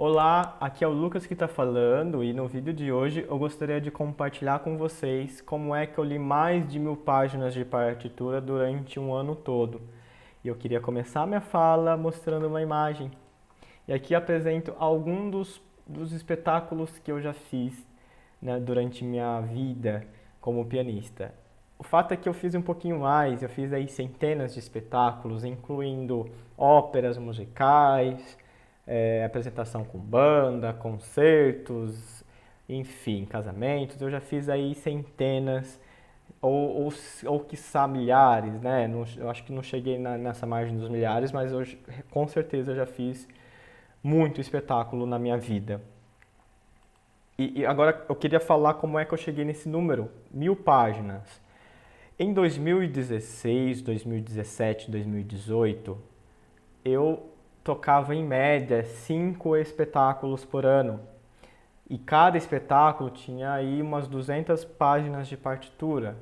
Olá, aqui é o Lucas que está falando e no vídeo de hoje eu gostaria de compartilhar com vocês como é que eu li mais de 1000 páginas de partitura durante um ano todo. E eu queria começar minha fala mostrando uma imagem. E aqui apresento alguns dos espetáculos que eu já fiz, né, durante minha vida como pianista. O fato é que eu fiz um pouquinho mais, eu fiz aí centenas de espetáculos, incluindo óperas musicais, apresentação com banda, concertos, enfim, casamentos. Eu já fiz aí centenas ou quiçá milhares, né? Eu acho que não cheguei nessa margem dos milhares, mas eu com certeza já fiz muito espetáculo na minha vida. E agora eu queria falar como é que eu cheguei nesse número, 1000 páginas. Em 2016, 2017, 2018, eu tocava em média 5 espetáculos por ano. E cada espetáculo tinha aí umas 200 páginas de partitura.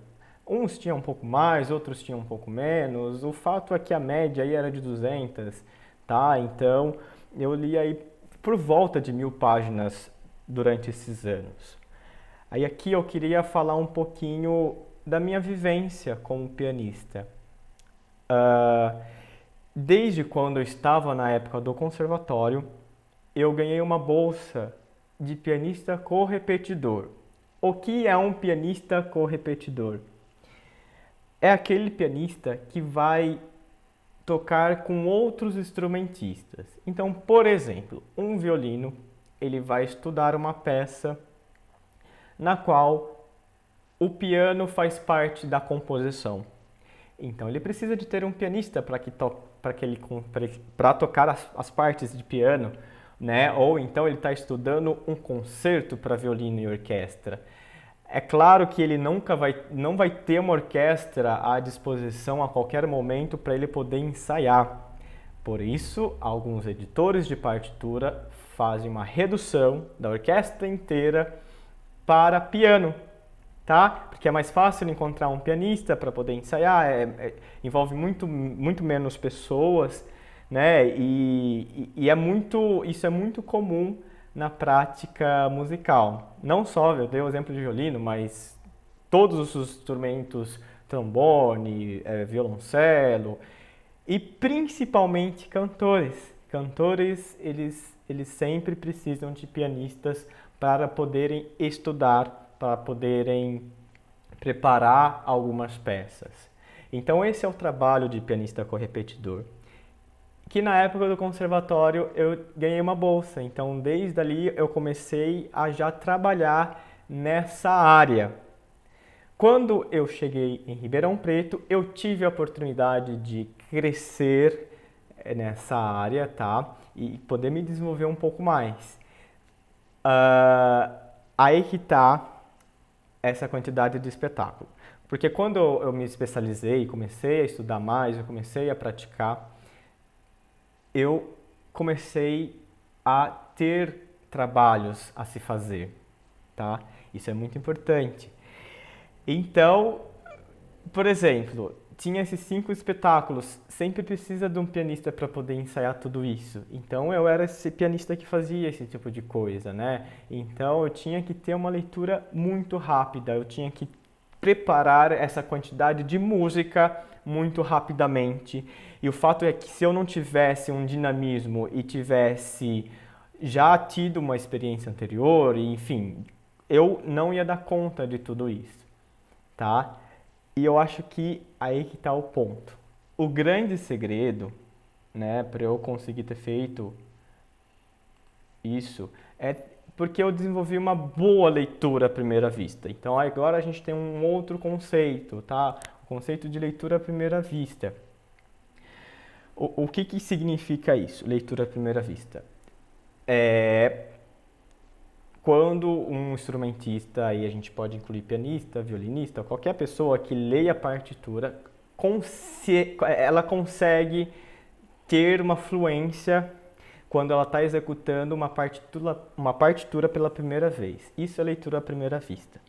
Uns tinham um pouco mais, outros tinham um pouco menos. O fato é que a média aí era de 200, tá? Então eu li aí por volta de 1000 páginas durante esses anos. Aí aqui eu queria falar um pouquinho da minha vivência como pianista. Uh, Desde quando eu estava na época do conservatório, eu ganhei uma bolsa de pianista correpetidor. O que é um pianista correpetidor? É aquele pianista que vai tocar com outros instrumentistas. Então, por exemplo, um violino, ele vai estudar uma peça na qual o piano faz parte da composição. Então ele precisa de ter um pianista para tocar as partes de piano, né? Ou então ele está estudando um concerto para violino e orquestra. É claro que ele não vai ter uma orquestra à disposição a qualquer momento para ele poder ensaiar. Por isso, alguns editores de partitura fazem uma redução da orquestra inteira para piano, tá? Porque é mais fácil encontrar um pianista para poder ensaiar, envolve muito menos pessoas, né? Isso é muito comum na prática musical. Não só, eu dei o exemplo de violino, mas todos os instrumentos, trombone, violoncelo e principalmente cantores. Cantores, eles sempre precisam de pianistas para poderem estudar, para poderem preparar algumas peças. Então esse é o trabalho de pianista correpetidor. Que na época do conservatório eu ganhei uma bolsa, então desde ali eu comecei a já trabalhar nessa área. Quando eu cheguei em Ribeirão Preto, eu tive a oportunidade de crescer nessa área, tá? E poder me desenvolver um pouco mais. Aí que tá essa quantidade de espetáculo. Porque quando eu me especializei, comecei a estudar mais, eu comecei a praticar, eu comecei a ter trabalhos a se fazer, tá? Isso é muito importante. Então, por exemplo, tinha esses 5 espetáculos, sempre precisa de um pianista para poder ensaiar tudo isso. Então eu era esse pianista que fazia esse tipo de coisa, né? Então eu tinha que ter uma leitura muito rápida, eu tinha que preparar essa quantidade de música muito rapidamente. E o fato é que se eu não tivesse um dinamismo e tivesse já tido uma experiência anterior, enfim, eu não ia dar conta de tudo isso, tá? E eu acho que aí que está o ponto. O grande segredo, né, para eu conseguir ter feito isso é porque eu desenvolvi uma boa leitura à primeira vista. Então agora a gente tem um outro conceito, tá? O conceito de leitura à primeira vista. O que significa isso, leitura à primeira vista? É quando um instrumentista, aí a gente pode incluir pianista, violinista, qualquer pessoa que leia a partitura, ela consegue ter uma fluência quando ela está executando uma partitura pela primeira vez. Isso é leitura à primeira vista.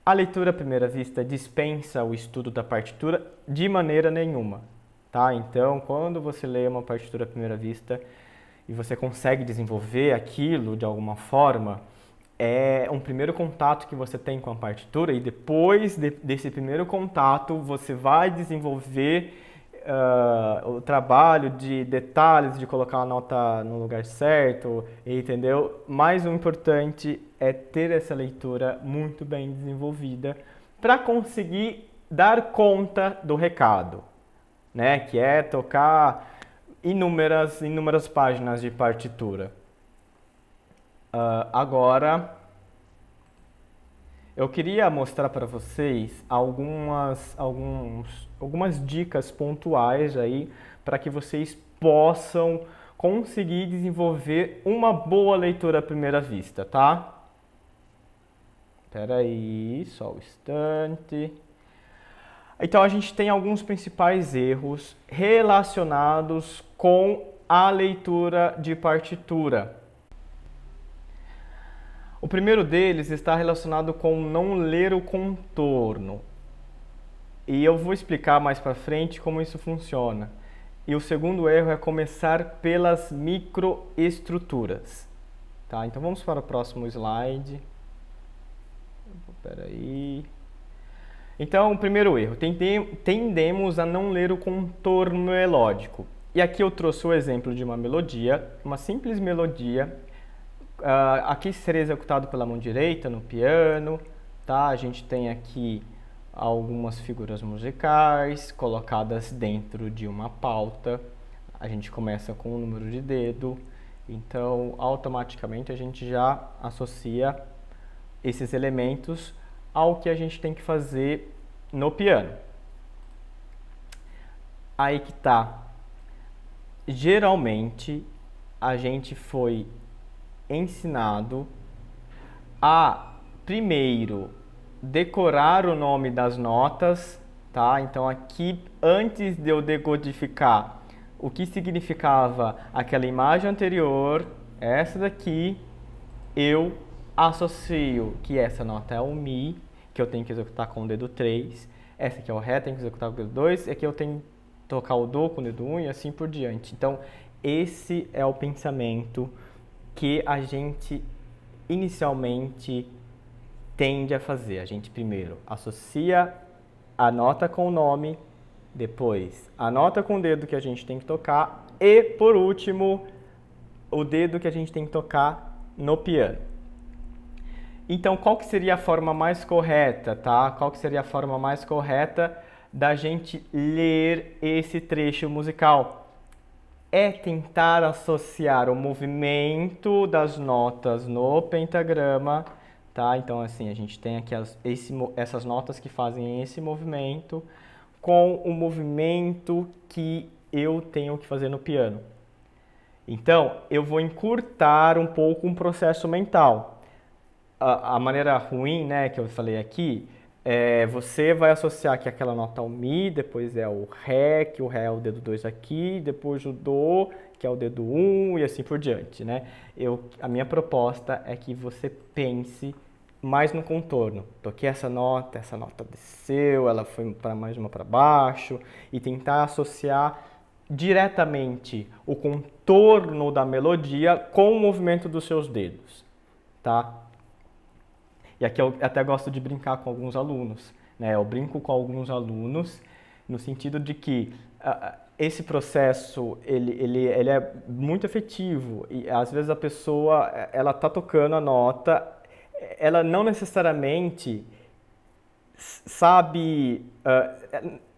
A leitura à primeira vista dispensa o estudo da partitura de maneira nenhuma, tá? Então, quando você lê uma partitura à primeira vista, e você consegue desenvolver aquilo de alguma forma, é um primeiro contato que você tem com a partitura e depois desse primeiro contato você vai desenvolver o trabalho de detalhes, de colocar a nota no lugar certo, entendeu? Mas o importante é ter essa leitura muito bem desenvolvida para conseguir dar conta do recado, né? Que é tocar inúmeras páginas de partitura. Agora, eu queria mostrar para vocês algumas dicas pontuais aí para que vocês possam conseguir desenvolver uma boa leitura à primeira vista, tá? Espera aí, só um instante. Então a gente tem alguns principais erros relacionados com a leitura de partitura. O primeiro deles está relacionado com não ler o contorno. E eu vou explicar mais para frente como isso funciona. E o segundo erro é começar pelas microestruturas. Tá? Então vamos para o próximo slide. Espera aí. Então, o primeiro erro, tendemos a não ler o contorno melódico. E aqui eu trouxe o exemplo de uma melodia, uma simples melodia. Aqui seria executado pela mão direita no piano, tá? A gente tem aqui algumas figuras musicais colocadas dentro de uma pauta. A gente começa com o número de dedo, então automaticamente a gente já associa esses elementos ao que a gente tem que fazer no piano. Aí que tá. Geralmente a gente foi ensinado a primeiro decorar o nome das notas, tá? Então aqui, antes de eu decodificar o que significava aquela imagem anterior, essa daqui, eu associo que essa nota é o Mi, que eu tenho que executar com o dedo 3, essa aqui é o Ré, tenho que executar com o dedo 2, aqui eu tenho que tocar o Dó com o dedo 1 e assim por diante. Então, esse é o pensamento que a gente inicialmente tende a fazer. A gente primeiro associa a nota com o nome, depois a nota com o dedo que a gente tem que tocar e, por último, o dedo que a gente tem que tocar no piano. Então, qual que seria a forma mais correta, tá? Qual que seria a forma mais correta da gente ler esse trecho musical? É tentar associar o movimento das notas no pentagrama, tá? Então, assim, a gente tem aqui essas notas que fazem esse movimento com o movimento que eu tenho que fazer no piano. Então, eu vou encurtar um pouco um processo mental. A maneira ruim, né, que eu falei aqui, você vai associar que aquela nota é o Mi, depois é o Ré, que o Ré é o dedo 2 aqui, depois o Dó, que é o dedo 1 e assim por diante, né? A minha proposta é que você pense mais no contorno. Toquei essa nota desceu, ela foi para mais uma para baixo, e tentar associar diretamente o contorno da melodia com o movimento dos seus dedos, tá? E aqui eu até gosto de brincar com alguns alunos, né? Eu brinco com alguns alunos no sentido de que esse processo ele é muito efetivo e às vezes a pessoa ela está tocando a nota, ela não necessariamente sabe,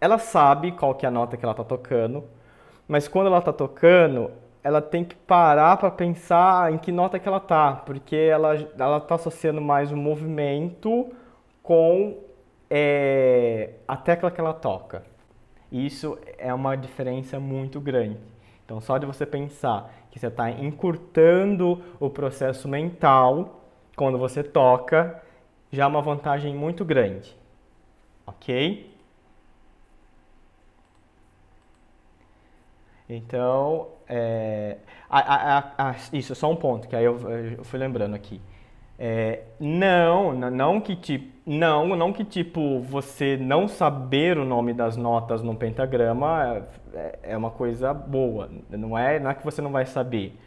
ela sabe qual que é a nota que ela está tocando, mas quando ela está tocando ela tem que parar para pensar em que nota que ela tá, porque ela está associando mais o movimento com a tecla que ela toca. Isso é uma diferença muito grande. Então, só de você pensar que você está encurtando o processo mental quando você toca, já é uma vantagem muito grande. Ok? Então, isso, só um ponto, que aí eu fui lembrando aqui. Não que tipo, você não saber o nome das notas no pentagrama é uma coisa boa. Não é que você não vai saber.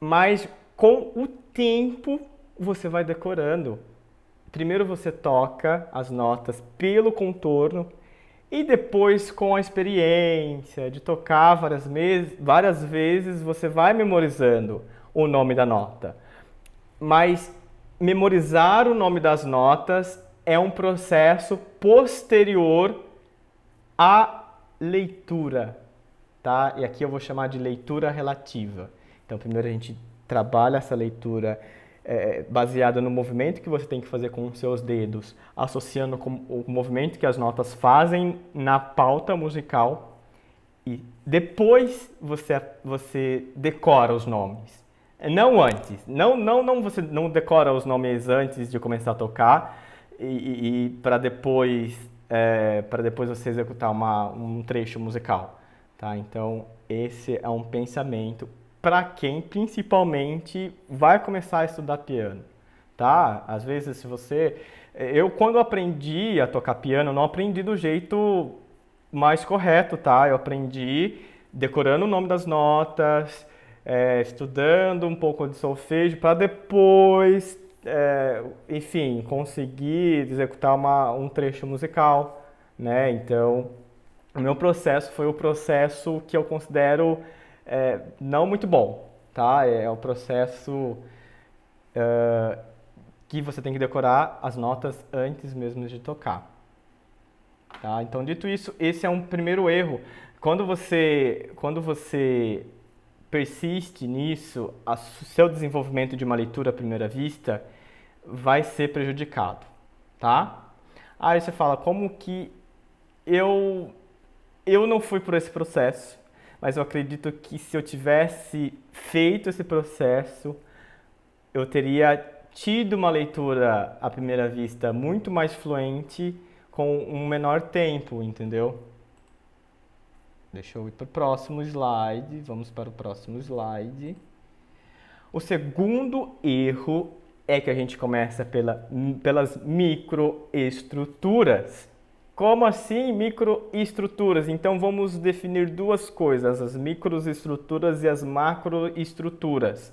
mas com o tempo você vai decorando. Primeiro você toca as notas pelo contorno e depois com a experiência de tocar várias vezes você vai memorizando o nome da nota. Mas memorizar o nome das notas é um processo posterior à leitura, tá? E aqui eu vou chamar de leitura relativa. Então, primeiro a gente trabalha essa leitura baseada no movimento que você tem que fazer com os seus dedos, associando com o movimento que as notas fazem na pauta musical, e depois você decora os nomes. Não antes. Não, você não decora os nomes antes de começar a tocar e para depois você executar um trecho musical, tá? Então, esse é um pensamento para quem principalmente vai começar a estudar piano, tá? Às vezes, eu quando aprendi a tocar piano, não aprendi do jeito mais correto, tá? Eu aprendi decorando o nome das notas, estudando um pouco de solfejo para depois, enfim, conseguir executar um trecho musical, né? Então, o meu processo foi o processo que eu considero não muito bom, tá? É o processo que você tem que decorar as notas antes mesmo de tocar. Tá? Então, dito isso, esse é um primeiro erro. Quando você persiste nisso, o seu desenvolvimento de uma leitura à primeira vista vai ser prejudicado, tá? Aí você fala, como que eu não fui por esse processo, mas eu acredito que se eu tivesse feito esse processo, eu teria tido uma leitura à primeira vista muito mais fluente com um menor tempo, entendeu? Deixa eu ir para o próximo slide. Vamos para o próximo slide. O segundo erro é que a gente começa pelas microestruturas. Como assim microestruturas? Então vamos definir duas coisas, as microestruturas e as macroestruturas.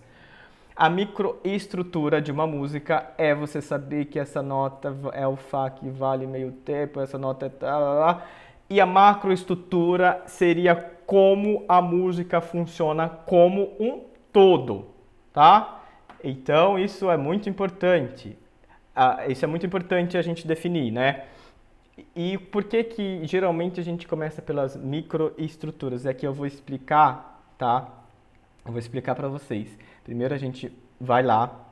A microestrutura de uma música é você saber que essa nota é o Fá que vale meio tempo, essa nota é tal. E a macroestrutura seria como a música funciona como um todo, tá? Então isso é muito importante. Isso é muito importante a gente definir, né? E por que geralmente a gente começa pelas microestruturas? É que eu vou explicar, tá? Eu vou explicar para vocês. Primeiro a gente vai lá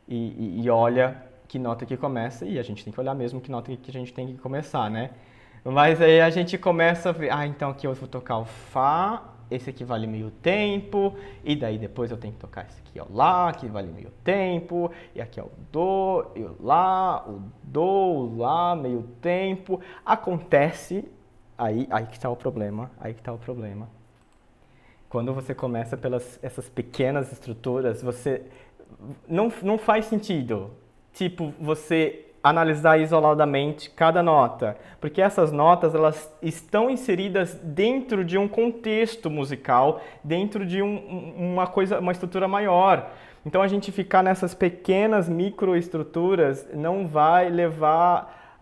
e olha que nota que começa, e a gente tem que olhar mesmo que nota que a gente tem que começar, né? Mas aí a gente começa a ver, então aqui eu vou tocar o Fá, esse aqui vale meio tempo, e daí depois eu tenho que tocar esse aqui, ó, Lá, que vale meio tempo, e aqui é o Dó, e o Lá, o Dó, o Lá, meio tempo. Acontece, aí que está o problema, Quando você começa essas pequenas estruturas, você não faz sentido, tipo, você analisar isoladamente cada nota, porque essas notas elas estão inseridas dentro de um contexto musical, dentro de uma estrutura maior. Então a gente ficar nessas pequenas microestruturas não vai levar,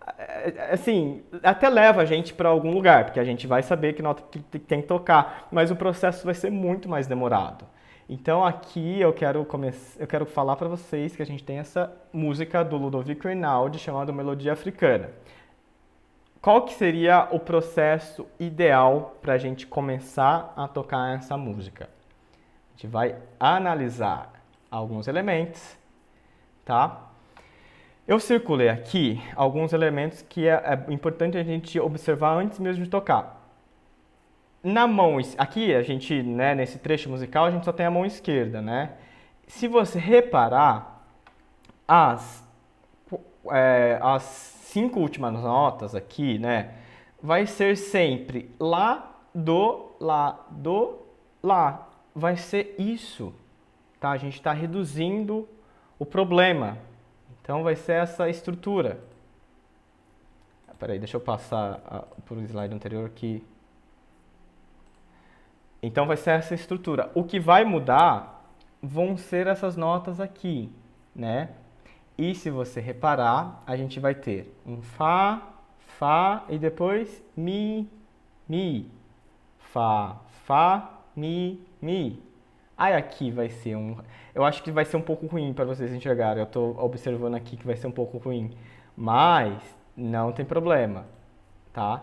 assim, até leva a gente para algum lugar, porque a gente vai saber que nota que tem que tocar, mas o processo vai ser muito mais demorado. Então aqui eu quero falar para vocês que a gente tem essa música do Ludovico Einaudi chamada Melodia Africana. Qual que seria o processo ideal para a gente começar a tocar essa música? A gente vai analisar alguns elementos, tá? Eu circulei aqui alguns elementos que é importante a gente observar antes mesmo de tocar. Na mão, aqui a gente, né, nesse trecho musical, a gente só tem a mão esquerda, né? Se você reparar, as 5 últimas notas aqui, né, vai ser sempre Lá, Dó, Lá, Dó, Lá. Vai ser isso, tá? A gente está reduzindo o problema. Então vai ser essa estrutura. Peraí, deixa eu passar para o slide anterior aqui. Então vai ser essa estrutura. O que vai mudar vão ser essas notas aqui, né? E se você reparar, a gente vai ter um Fá, Fá e depois Mi, Mi. Fá, Fá, Mi, Mi. Aí aqui vai ser um... Eu acho que vai ser um pouco ruim para vocês enxergarem. Eu estou observando aqui que vai ser um pouco ruim. Mas não tem problema, tá?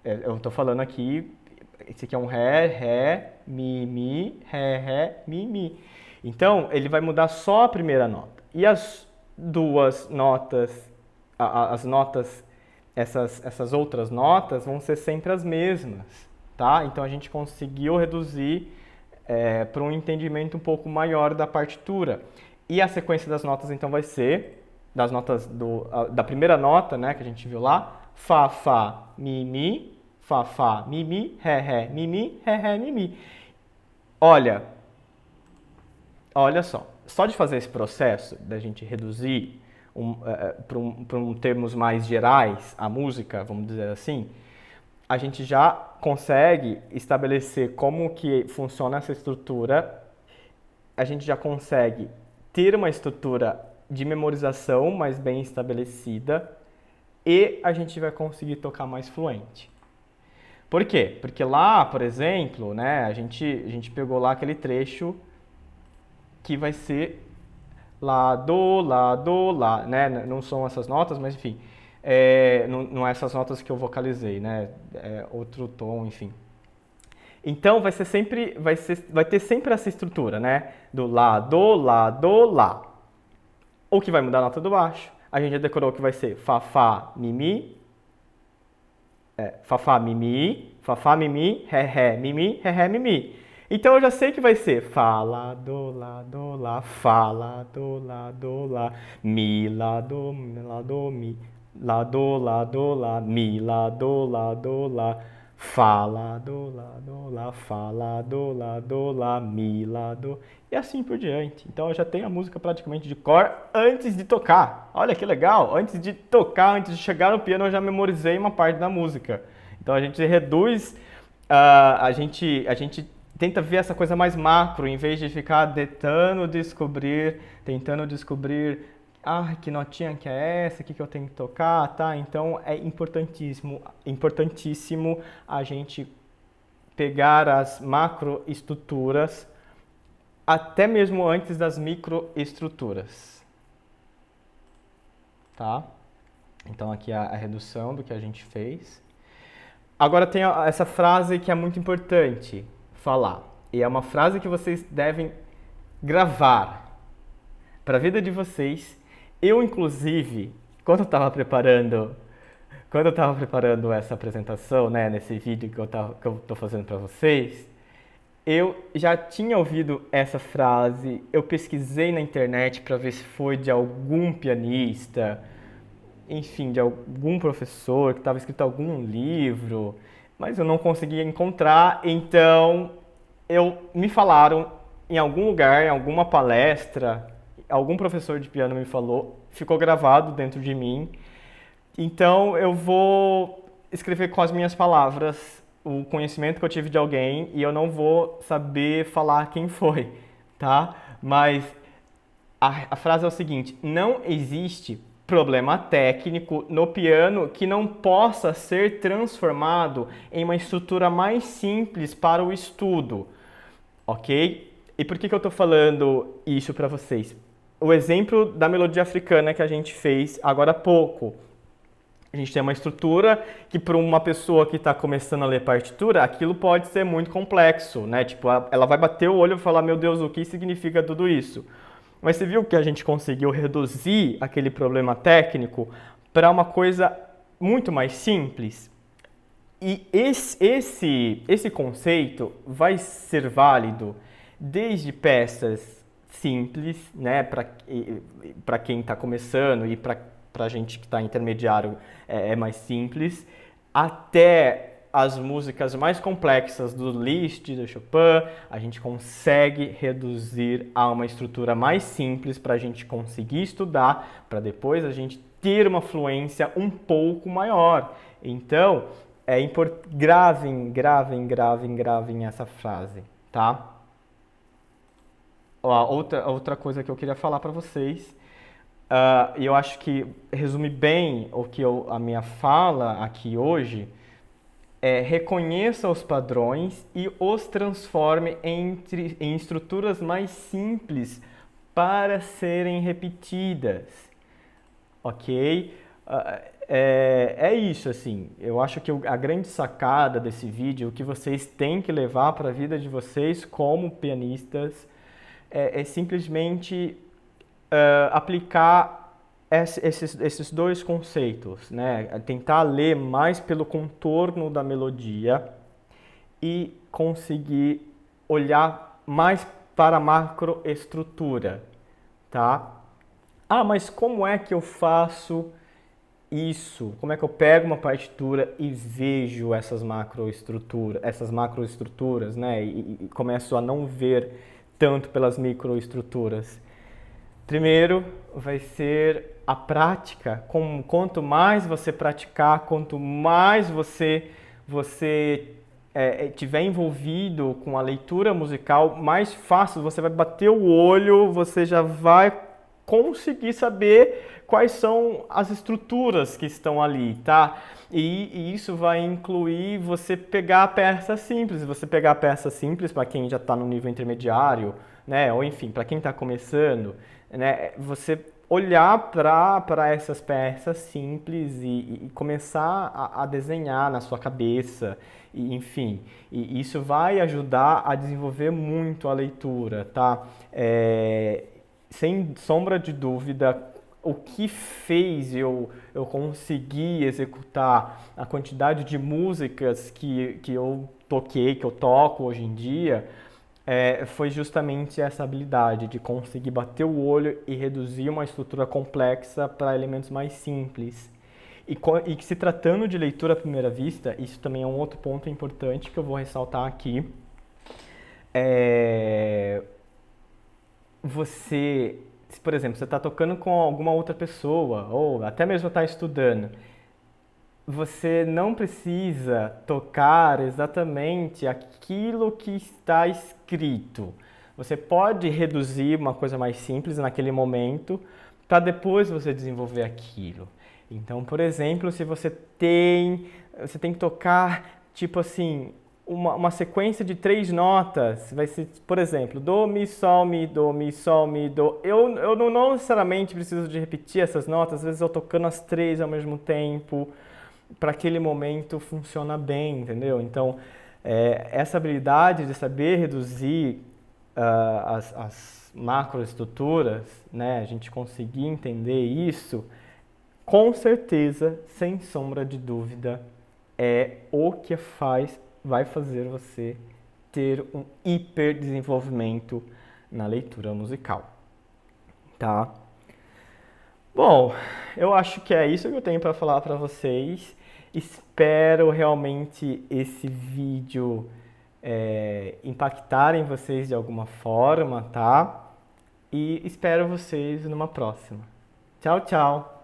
Eu estou falando aqui... Esse aqui é um Ré, Mi, Ré, Mi. Então, ele vai mudar só a primeira nota. E as duas notas, as notas, essas outras notas vão ser sempre as mesmas, tá? Então, a gente conseguiu reduzir para um entendimento um pouco maior da partitura. E a sequência das notas, então, vai ser, das notas da primeira nota, né, que a gente viu lá, Fá, Fá, Mi, Fá, Fá, Mi, Ré, Mi, Ré, Mi. Olha só de fazer esse processo, da gente reduzir para termos mais gerais a música, vamos dizer assim, a gente já consegue estabelecer como que funciona essa estrutura, a gente já consegue ter uma estrutura de memorização mais bem estabelecida e a gente vai conseguir tocar mais fluente. Por quê? Porque lá, por exemplo, né, a gente pegou lá aquele trecho que vai ser Lá, Lá, né? Não são essas notas, mas enfim, não é essas notas que eu vocalizei, né? É outro tom, enfim. Então vai ter sempre essa estrutura, né? Do Lá, Lá. O que vai mudar a nota do baixo? A gente já decorou que vai ser Fá, Fá, Mi, Fá, Fá, Mi, Ré, Mi. Então eu já sei que vai ser Fá, Lá, Lá, Fá, Lá, Lá, Mi, Lá, Mi, Lá, Lá, Mi, Lá, Lá, Fá, Lá, Lá, Fá, Lá, Mi, Lá, e assim por diante. Então eu já tenho a música praticamente de cor antes de tocar. Olha que legal! Antes de tocar, antes de chegar no piano, eu já memorizei uma parte da música. Então a gente reduz, a gente tenta ver essa coisa mais macro, em vez de ficar tentando descobrir, que notinha que é essa, o que eu tenho que tocar, tá? Então é importantíssimo a gente pegar as macroestruturas até mesmo antes das microestruturas, tá? Então aqui a redução do que a gente fez. Agora tem essa frase que é muito importante falar. E é uma frase que vocês devem gravar para a vida de vocês. Eu, inclusive, quando eu estava preparando essa apresentação, né, nesse vídeo que eu estou fazendo para vocês, eu já tinha ouvido essa frase, eu pesquisei na internet para ver se foi de algum pianista, enfim, de algum professor, que estava escrito em algum livro, mas eu não conseguia encontrar, então me falaram em algum lugar, em alguma palestra, algum professor de piano me falou, ficou gravado dentro de mim, então eu vou escrever com as minhas palavras o conhecimento que eu tive de alguém e eu não vou saber falar quem foi, tá? Mas a frase é o seguinte: não existe problema técnico no piano que não possa ser transformado em uma estrutura mais simples para o estudo, ok? E por que eu estou falando isso para vocês? O exemplo da melodia africana que a gente fez agora há pouco. A gente tem uma estrutura que para uma pessoa que está começando a ler partitura, aquilo pode ser muito complexo, né? Tipo, ela vai bater o olho e falar, meu Deus, o que significa tudo isso? Mas você viu que a gente conseguiu reduzir aquele problema técnico para uma coisa muito mais simples? E esse conceito vai ser válido desde peças simples, né, para quem está começando e para a gente que está intermediário é mais simples, até as músicas mais complexas do Liszt, do Chopin, a gente consegue reduzir a uma estrutura mais simples para a gente conseguir estudar, para depois a gente ter uma fluência um pouco maior. Então, gravem essa frase, tá? outra coisa que eu queria falar para vocês, e eu acho que resume bem a minha fala aqui hoje, reconheça os padrões e os transforme em estruturas mais simples para serem repetidas, ok? É isso, assim. Eu acho que a grande sacada desse vídeo, o que vocês têm que levar para a vida de vocês como pianistas, é simplesmente aplicar esses dois conceitos, né? Tentar ler mais pelo contorno da melodia e conseguir olhar mais para a macroestrutura, tá? Ah, mas como é que eu faço isso? Como é que eu pego uma partitura e vejo essas macroestruturas, né? E começo a não ver tanto pelas microestruturas? Primeiro vai ser a prática. Quanto mais você praticar, quanto mais você tiver envolvido com a leitura musical, mais fácil você vai bater o olho, você já vai conseguir saber quais são as estruturas que estão ali, tá? E isso vai incluir você pegar a peça simples. Você pegar a peça simples para quem já está no nível intermediário, né? Ou enfim, para quem está começando, né? Você olhar para essas peças simples e começar a desenhar na sua cabeça, e, enfim, e isso vai ajudar a desenvolver muito a leitura, tá? Sem sombra de dúvida, o que fez eu conseguir executar a quantidade de músicas que eu toquei, que eu toco hoje em dia, foi justamente essa habilidade de conseguir bater o olho e reduzir uma estrutura complexa para elementos mais simples. E que se tratando de leitura à primeira vista, isso também é um outro ponto importante que eu vou ressaltar aqui. Por exemplo, você está tocando com alguma outra pessoa, ou até mesmo está estudando, você não precisa tocar exatamente aquilo que está escrito. Você pode reduzir uma coisa mais simples naquele momento, para depois você desenvolver aquilo. Então, por exemplo, se você tem que tocar, tipo assim, uma sequência de 3 notas, vai ser, por exemplo, do, mi, sol, mi, do. Eu não necessariamente preciso de repetir essas notas, às vezes eu tocando as 3 ao mesmo tempo, para aquele momento funciona bem, entendeu? Então, essa habilidade de saber reduzir as macroestruturas, né, a gente conseguir entender isso, com certeza, sem sombra de dúvida, é o que vai fazer você ter um hiperdesenvolvimento na leitura musical, tá? Bom, eu acho que é isso que eu tenho para falar para vocês. Espero realmente esse vídeo impactar em vocês de alguma forma, tá? E espero vocês numa próxima. Tchau, tchau!